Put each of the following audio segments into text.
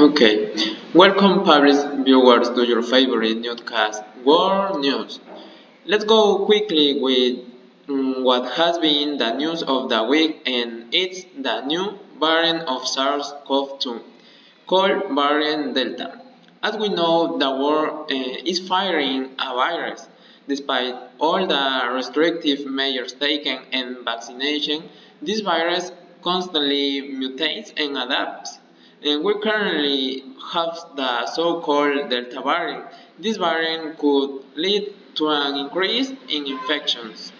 Okay, welcome Paris viewers to your favorite newscast, World News. Let's go quickly with what has been the news of the week, and it's the new variant of SARS-CoV-2 called variant Delta. As we know, the world is fighting a virus. Despite all the restrictive measures taken and vaccination, this virus constantly mutates and adapts. And we currently have the so-called Delta variant. This variant could lead to an increase in infections.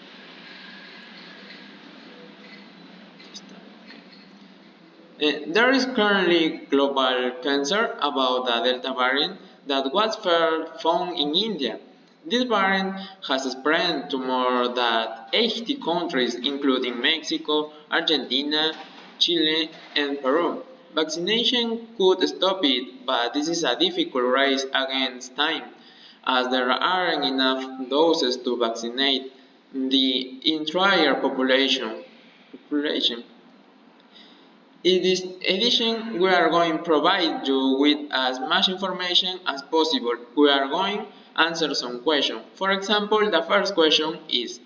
There is currently global concern about the Delta variant that was first found in India. This variant has spread to more than 80 countries, including Mexico, Argentina, Chile, and Peru. Vaccination could stop it, but this is a difficult race against time, as there aren't enough doses to vaccinate the entire population. In this edition, we are going to provide you with as much information as possible. We are going to answer some questions. For example, the first question is,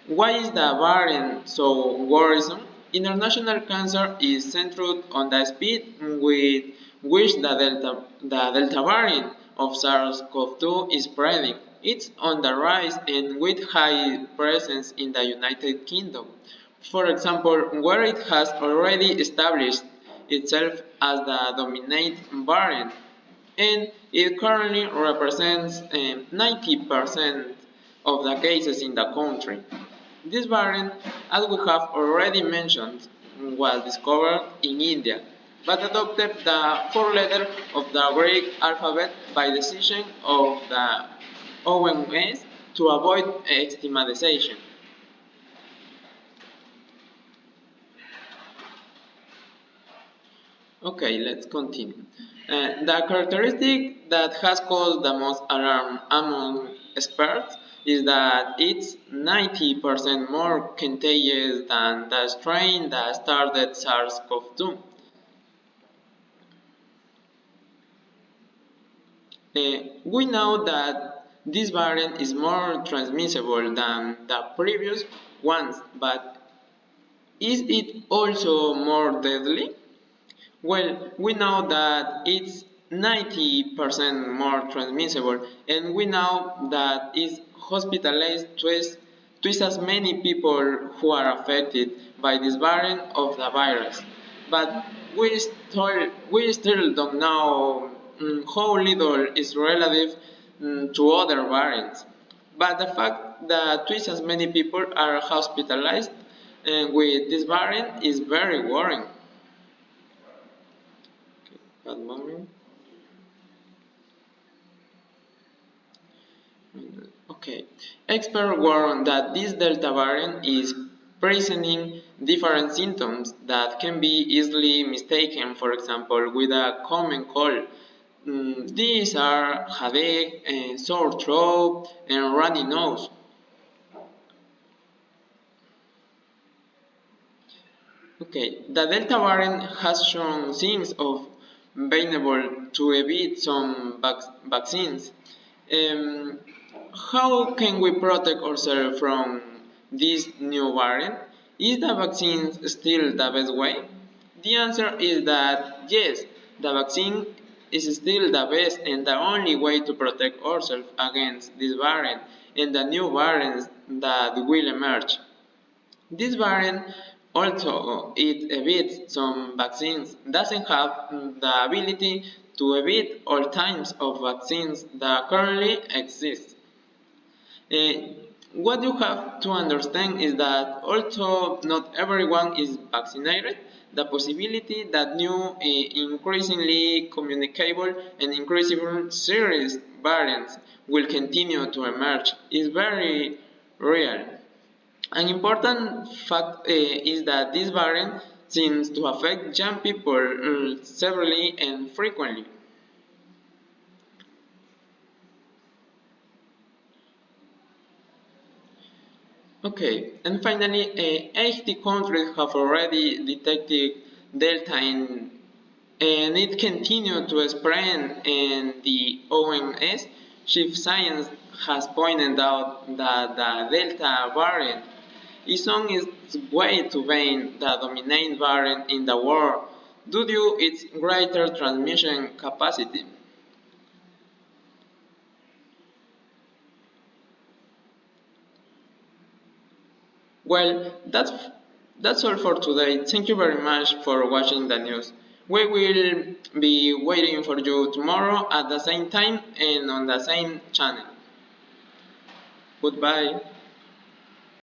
why is the variant so worrisome? International concern is centered on the speed with which the Delta variant of SARS-CoV-2 is spreading. It's on the rise and with high presence in the United Kingdom. For example, where it has already established itself as the dominant variant, and it currently represents 90% of the cases in the country. This variant, as we have already mentioned, was discovered in India, but adopted the four letters of the Greek alphabet by decision of the OMS to avoid stigmatization. Okay, let's continue. The characteristic that has caused the most alarm among experts is that it's 90% more contagious than the strain that started SARS-CoV-2. We know that this variant is more transmissible than the previous ones, but is it also more deadly? Well, we know that it's 90% more transmissible, and we know that it's hospitalized twice as many people who are affected by this variant of the virus. But we still don't know how little is relative to other variants. But the fact that twice as many people are hospitalized with this variant is very worrying. One moment. Okay. Experts warn that this Delta variant is presenting different symptoms that can be easily mistaken, for example, with a common cold. These are headache, sore throat, and runny nose. Okay, the Delta variant has shown signs of being able to evade some vaccines. Um, how can we protect ourselves from this new variant? Is the vaccine still the best way? The answer is that yes, the vaccine is still the best and the only way to protect ourselves against this variant and the new variants that will emerge. This variant, although it evades some vaccines, doesn't have the ability to evade all types of vaccines that currently exist. Uh, what you have to understand is that although not everyone is vaccinated, the possibility that new, increasingly communicable and increasingly serious variants will continue to emerge is very real. An important fact is that this variant seems to affect young people severely and frequently. Okay, and finally, 80 countries have already detected Delta and it continued to spread, and the OMS chief science has pointed out that the Delta variant is on its way to being the dominant variant in the world due to its greater transmission capacity. Well, that's all for today. Thank you very much for watching the news. We will be waiting for you tomorrow at the same time and on the same channel. Goodbye.